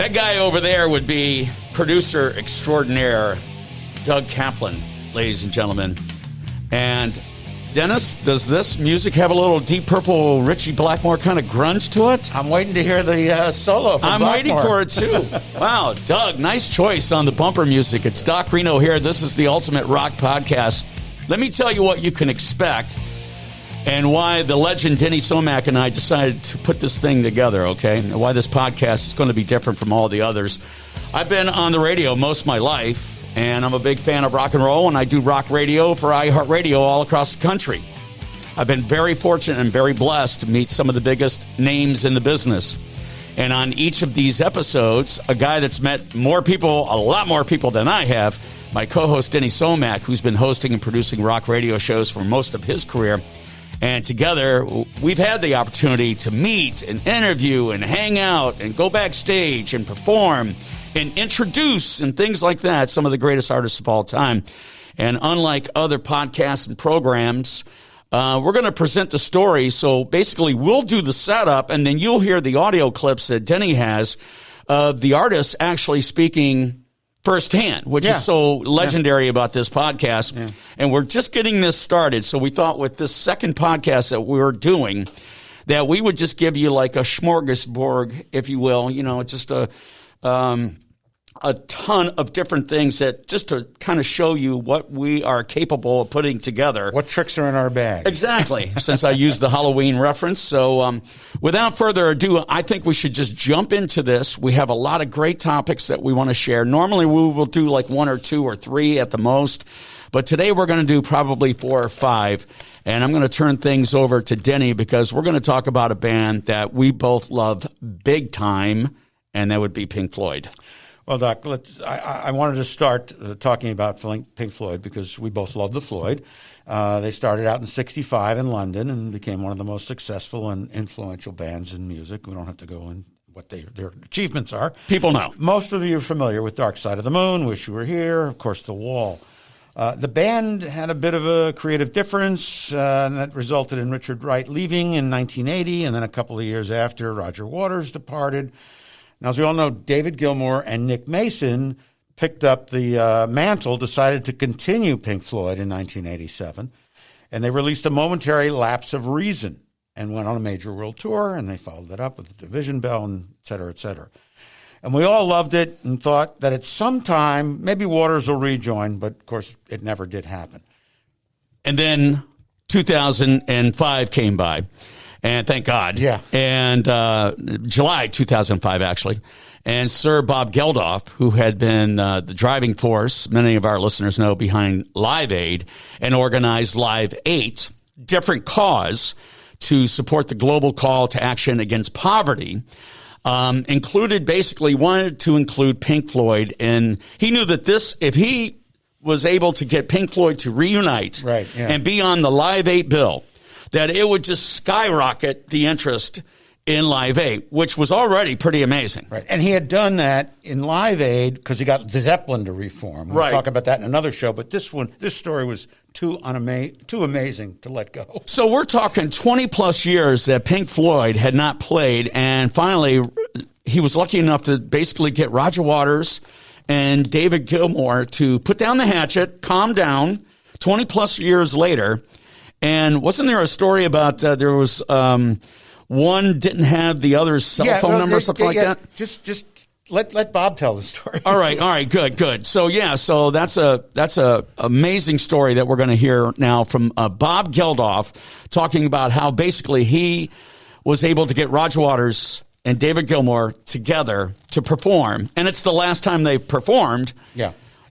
That guy over there would be producer extraordinaire Doug Kaplan, ladies and gentlemen. And Dennis, does this music have a little Deep Purple, Ritchie Blackmore kind of grunge to it? I'm waiting to hear the solo from Blackmore. I'm waiting for it, too. Wow, Doug, nice choice on the bumper music. It's Doc Reno here. This is the Ultimate Rock Podcast. Let me tell you what you can expect and why the legend Denny Somack and I decided to put this thing together, okay? And why this podcast is going to be different from all the others. I've been on the radio most of my life. And I'm a big fan of rock and roll, and I do rock radio for iHeartRadio all across the country. I've been very fortunate and very blessed to meet some of the biggest names in the business. And on each of these episodes, a guy that's met more people, a lot more people than I have, my co-host Denny Somack, who's been hosting and producing rock radio shows for most of his career. And together, we've had the opportunity to meet and interview and hang out and go backstage and perform and introduce and things like that, some of the greatest artists of all time. And unlike other podcasts and programs, we're going to present the story. So basically, we'll do the setup, and then you'll hear the audio clips that Denny has of the artists actually speaking firsthand, which is so legendary about this podcast. Yeah. And we're just getting this started. So we thought with this second podcast that we're doing that we would just give you like a smorgasbord, if you will, just a ton of different things that just to kind of show you what we are capable of putting together. What tricks are in our bag. Exactly, since I used the Halloween reference. So without further ado, I think we should just jump into this. We have a lot of great topics that we want to share. Normally we will do like 1 or 2 or 3 at the most, but today we're going to do probably 4 or 5. And I'm going to turn things over to Denny because we're going to talk about a band that we both love big time, and that would be Pink Floyd. Well, Doc, I wanted to start talking about Pink Floyd because we both love the Floyd. They started out in '65 in London and became one of the most successful and influential bands in music. We don't have to go in what their achievements are. People know. Most of you are familiar with Dark Side of the Moon, Wish You Were Here, of course, The Wall. The band had a bit of a creative difference, and that resulted in Richard Wright leaving in 1980, and then a couple of years after, Roger Waters departed. Now, as we all know, David Gilmour and Nick Mason picked up the mantle, decided to continue Pink Floyd in 1987, and they released a momentary lapse of reason and went on a major world tour, and they followed it up with the Division Bell, and et cetera, et cetera. And we all loved it and thought that at some time, maybe Waters will rejoin, but of course, it never did happen. And then 2005 came by. And thank God. Yeah. And July 2005, actually. And Sir Bob Gelfdof, who had been the driving force, many of our listeners know, behind Live Aid and organized Live 8, different cause to support the global call to action against poverty, wanted to include Pink Floyd. And he knew that if he was able to get Pink Floyd to reunite and be on the Live 8 bill, that it would just skyrocket the interest in Live Aid, which was already pretty amazing. Right. And he had done that in Live Aid because he got Zeppelin to reform. We'll talk about that in another show, but this story was too amazing to let go. So we're talking 20-plus years that Pink Floyd had not played, and finally he was lucky enough to basically get Roger Waters and David Gilmour to put down the hatchet, calm down, 20-plus years later. And wasn't there a story about there was one didn't have the other's cell phone number or something like that? Just let Bob tell the story. All right, good. So that's a amazing story that we're going to hear now from Bob Gelfdof talking about how basically he was able to get Roger Waters and David Gilmour together to perform, and it's the last time they've performed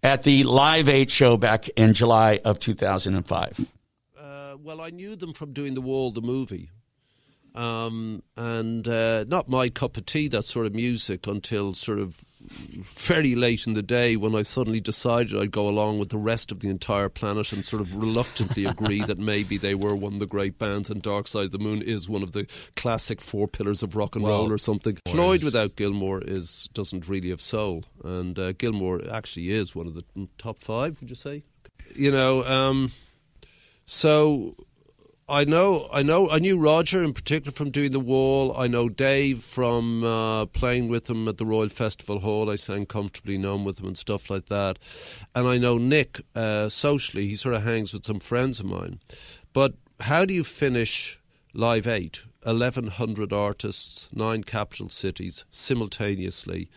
at the Live 8 show back in July of 2005. Well, I knew them from doing The Wall, the movie. And not my cup of tea, that sort of music, until sort of very late in the day when I suddenly decided I'd go along with the rest of the entire planet and sort of reluctantly agree that maybe they were one of the great bands and Dark Side of the Moon is one of the classic 4 pillars of rock and roll or something. Floyd without Gilmour doesn't really have soul, and Gilmour actually is one of the top 5, would you say? So I knew Roger in particular from doing The Wall. I know Dave from playing with him at the Royal Festival Hall. I sang Comfortably Numb with him and stuff like that. And I know Nick socially. He sort of hangs with some friends of mine. But how do you finish Live 8? 1,100 artists, 9 capital cities simultaneously.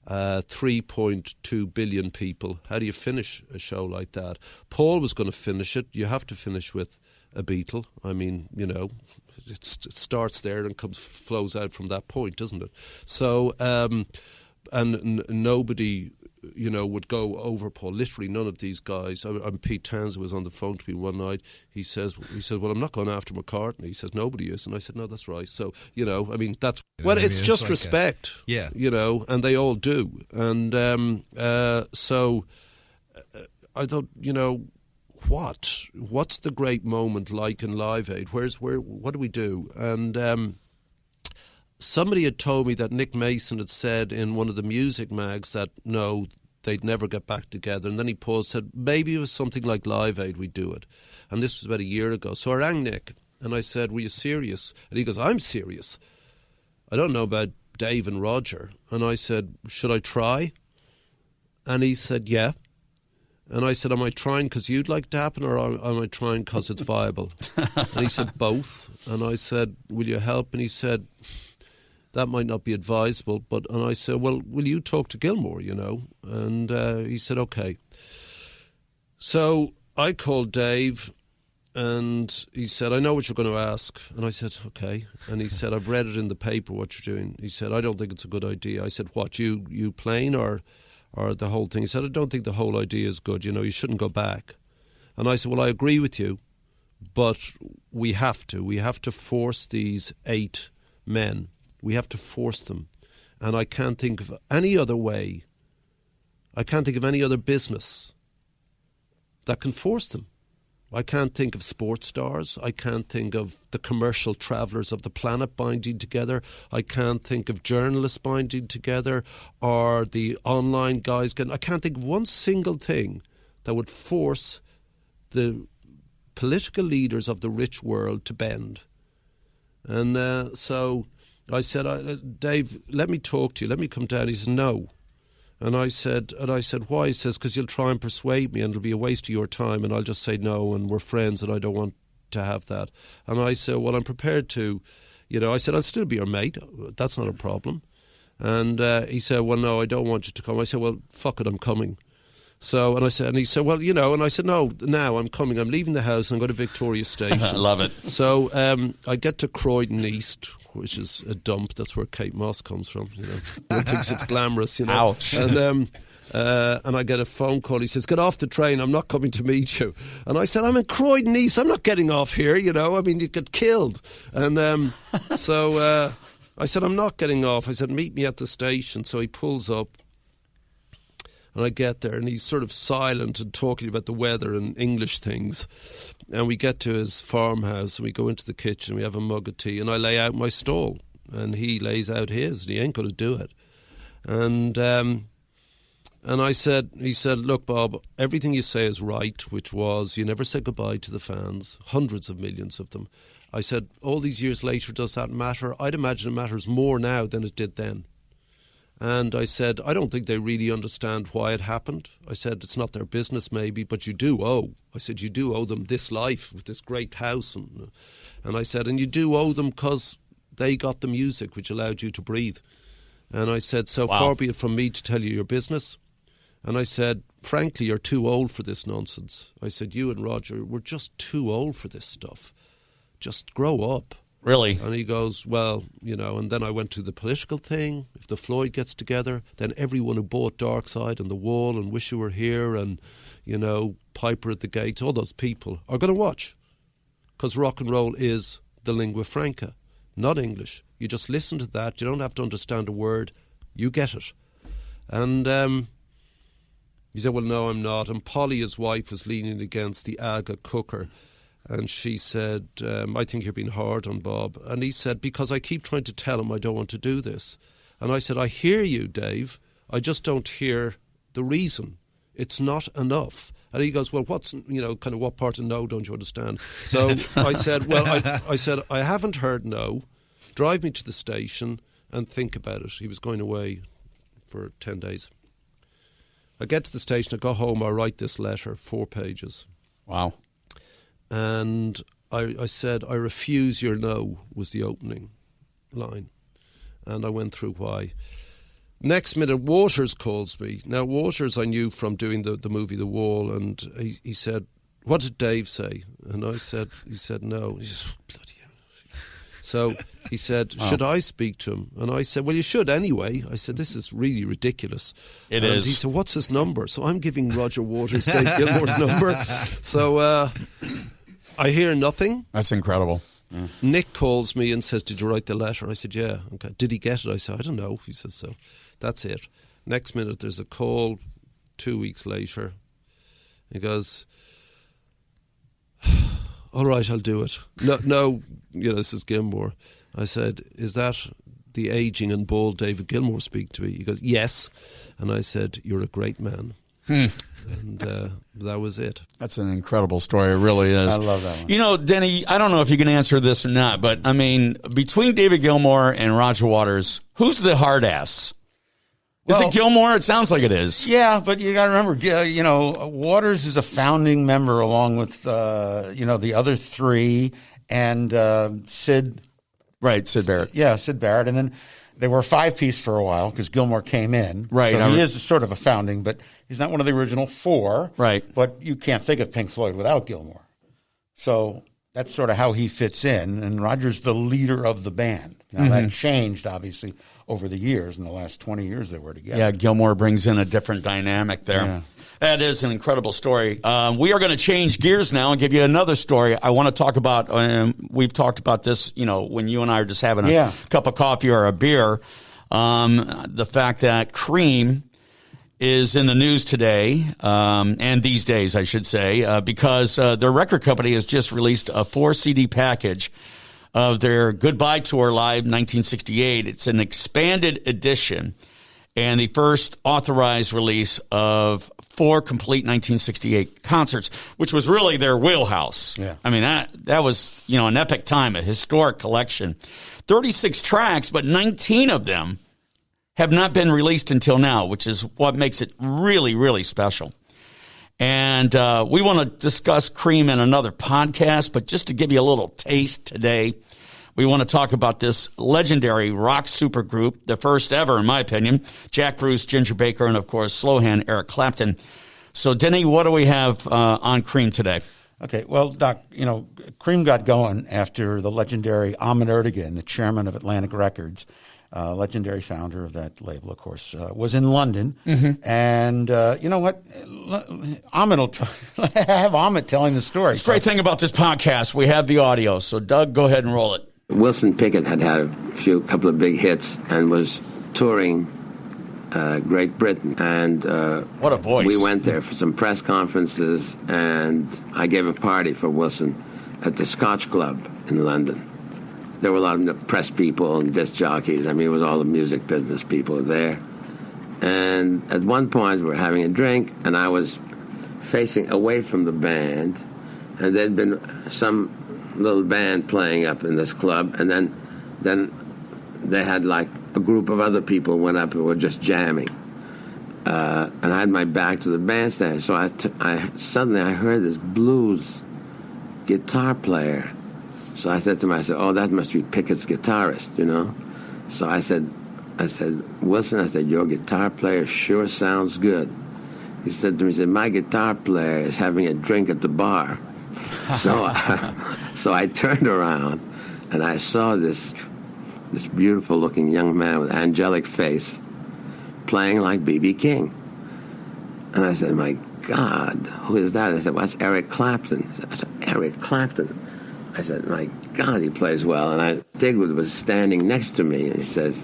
3.2 billion people. How do you finish a show like that? Paul was going to finish it. You have to finish with a Beatle. I mean, you know, it starts there and flows out from that point, doesn't it? So, and nobody, you know, would go over Paul. Literally none of these guys. Pete Townsend was on the phone to me one night. He said, well, I'm not going after McCartney. He says, nobody is. And I said, no, that's right. So, you know, I mean, that's, well, it's just like respect, you know, and they all do. And so I thought, you know, what's the great moment like in Live Aid? What do we do? And somebody had told me that Nick Mason had said in one of the music mags that no, they'd never get back together. And then he paused, said maybe it was something like Live Aid, we'd do it. And this was about a year ago. So I rang Nick and I said, were you serious? And he goes, I'm serious. I don't know about Dave and Roger. And I said, should I try? And he said, yeah. And I said, am I trying because you'd like to happen, or am I trying because it's viable? And he said, both. And I said, will you help? And he said, that might not be advisable. And I said, well, will you talk to Gilmore, you know? And he said, okay. So I called Dave, and he said, I know what you're going to ask. And I said, okay. And he said, I've read it in the paper, what you're doing. He said, I don't think it's a good idea. I said, what, you playing or the whole thing? He said, I don't think the whole idea is good. You know, you shouldn't go back. And I said, well, I agree with you, but we have to force these 8 men. We have to force them. And I can't think of any other way. I can't think of any other business that can force them. I can't think of sports stars. I can't think of the commercial travellers of the planet binding together. I can't think of journalists binding together, or the online guys I can't think of one single thing that would force the political leaders of the rich world to bend. And so I said, Dave, let me talk to you. Let me come down. He said, no. And I said, why? He says, because you'll try and persuade me and it'll be a waste of your time, and I'll just say no, and we're friends and I don't want to have that. And I said, well, I'm prepared to, you know, I said, I'll still be your mate. That's not a problem. And he said, well, no, I don't want you to come. I said, well, fuck it, I'm coming. So, and he said, well, you know, and I said, no, now I'm coming. I'm leaving the house and I'm going to Victoria Station. I love it. So I get to Croydon East, which is a dump. That's where Kate Moss comes from. You know, one thinks it's glamorous, you know. Ouch. And I get a phone call. He says, get off the train. I'm not coming to meet you. And I said, I'm in Croydon East. I'm not getting off here, you know. I mean, you get killed. And so I said, I'm not getting off. I said, meet me at the station. So he pulls up. And I get there, and he's sort of silent and talking about the weather and English things. And we get to his farmhouse, and we go into the kitchen, we have a mug of tea, and I lay out my stall. And he lays out his, and he ain't going to do it. And he said, look, Bob, everything you say is right, which was you never said goodbye to the fans, hundreds of millions of them. I said, all these years later, does that matter? I'd imagine it matters more now than it did then. And I said, I don't think they really understand why it happened. I said, it's not their business maybe, but you do owe. I said, you do owe them this life with this great house. And I said, and you do owe them because they got the music which allowed you to breathe. And I said, so far be it from me to tell you your business. And I said, frankly, you're too old for this nonsense. I said, you and Roger, we're just too old for this stuff. Just grow up. Really? And he goes, well, you know, and then I went to the political thing. If the Floyd gets together, then everyone who bought Dark Side and The Wall and Wish You Were Here and, you know, Piper at the Gates, all those people are going to watch. Because rock and roll is the lingua franca, not English. You just listen to that. You don't have to understand a word. You get it. And he said, well, no, I'm not. And Polly, his wife, was leaning against the Aga cooker. And she said, I think you're being hard on Bob. And he said, because I keep trying to tell him I don't want to do this. And I said, I hear you, Dave. I just don't hear the reason. It's not enough. And he goes, well, kind of what part of no don't you understand? So I said, well, I haven't heard no. Drive me to the station and think about it. He was going away for 10 days. I get to the station, I go home, I write this letter, 4 pages. Wow. And I said, I refuse your no, was the opening line. And I went through why. Next minute, Waters calls me. Now, Waters I knew from doing the movie The Wall, and he said, what did Dave say? And he said no. He said, bloody hell. So he said, should I speak to him? And I said, well, you should anyway. I said, this is really ridiculous. It and is. He said, what's his number? So I'm giving Roger Waters Dave Gilmour's number. So I hear nothing. That's incredible. Yeah. Nick calls me and says, did you write the letter? I said, yeah. Okay. Did he get it? I said, I don't know. He says, so that's it. Next minute, there's a call 2 weeks later. He goes, all right, I'll do it. No, this is Gilmour. I said, is that the aging and bald David Gilmour speak to me? He goes, yes. And I said, you're a great man. And that was it. That's an incredible story. It really is. I love that one. Denny, I don't know if you can answer this or not, but I mean, between David Gilmour and Roger Waters, who's the hard ass? Is it Gilmour? It sounds like it is. Yeah, but you got to remember, Waters is a founding member along with, the other three and Sid. Right, Sid Barrett. Yeah, Sid Barrett. And then they were a 5-piece for a while because Gilmour came in. Right. So he is sort of a founding, but he's not one of the original 4. Right. But you can't think of Pink Floyd without Gilmour. So that's sort of how he fits in. And Roger's the leader of the band. Now, that changed, obviously, over the years. In the last 20 years they were together. Yeah, Gilmour brings in a different dynamic there. Yeah. That is an incredible story. We are going to change gears now and give you another story. I want to talk about, we've talked about this, when you and I are just having a cup of coffee or a beer, the fact that Cream is in the news today, and these days, I should say, because their record company has just released a 4-CD package of their Goodbye Tour Live 1968. It's an expanded edition and the first authorized release of 4 complete 1968 concerts, which was really their wheelhouse. Yeah. I mean, that was, an epic time, a historic collection. 36 tracks, but 19 of them have not been released until now, which is what makes it really, really special. And we want to discuss Cream in another podcast, but just to give you a little taste today, we want to talk about this legendary rock supergroup, the first ever, in my opinion, Jack Bruce, Ginger Baker, and, of course, Slowhand Eric Clapton. So, Denny, what do we have on Cream today? Okay, well, Doc, Cream got going after the legendary Ahmet Ertegun, the chairman of Atlantic Records, legendary founder of that label, of course, was in London. And you know what? Ahmet will have Ahmet telling the story. It's a great thing about this podcast. We have the audio. So, Doug, go ahead and roll it. Wilson Pickett had a couple of big hits and was touring Great Britain. And what a voice. We went there for some press conferences, and I gave a party for Wilson at the Scotch Club in London. There were a lot of press people and disc jockeys. I mean, it was all the music business people there. And at one point, we were having a drink, and I was facing away from the band, and there'd been some little band playing up in this club, and then they had like a group of other people went up and were just jamming. And I had my back to the bandstand, so I suddenly heard this blues guitar player. So I said to myself, oh, that must be Pickett's guitarist, So I said, Wilson, your guitar player sure sounds good. He said to me, my guitar player is having a drink at the bar. So I turned around, and I saw this beautiful-looking young man with angelic face playing like B.B. King. And I said, my God, who is that? I said, well, that's Eric Clapton. I said, Eric Clapton. I said, my God, he plays well. And Stigwood was standing next to me, and he says,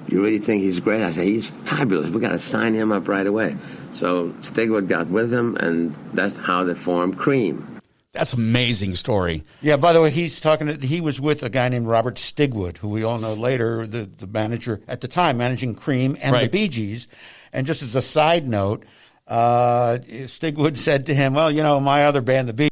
you really think he's great? I said, he's fabulous. We got to sign him up right away. So Stigwood got with him, and that's how they formed Cream. That's an amazing story. Yeah, by the way, he was with a guy named Robert Stigwood, who we all know later, the manager, at the time, managing Cream and the Bee Gees. And just as a side note, Stigwood said to him, well, my other band, the